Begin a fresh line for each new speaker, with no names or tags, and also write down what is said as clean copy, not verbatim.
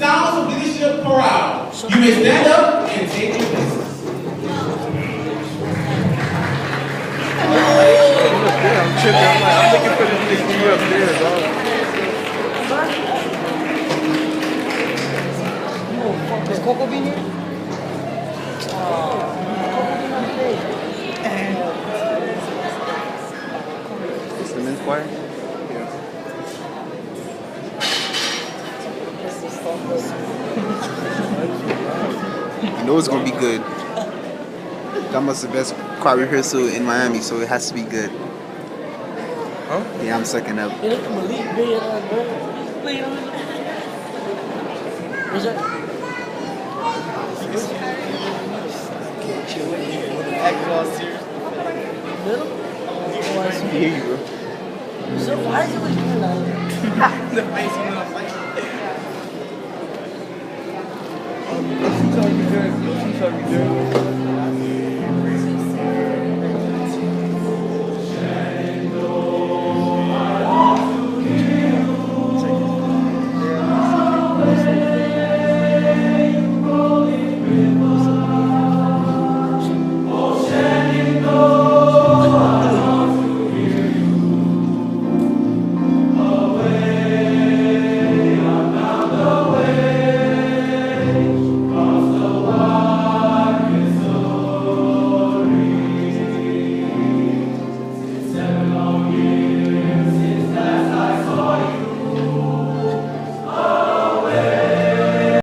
Sounds of leadership chorale. You may stand up and take your places.
I'm tripping. I'm looking for this nigga up there, dog.
Is Coco being here?
It's the men's choir?
You know it's gonna be good. That must be the best choir rehearsal in Miami, so it has to be good.
Huh?
Yeah, I'm sucking up.
What's that?
Acting all serious.
Little?
Yeah, bro.
So why is he always doing that?
The face when I'm like. She's already good. She's already good.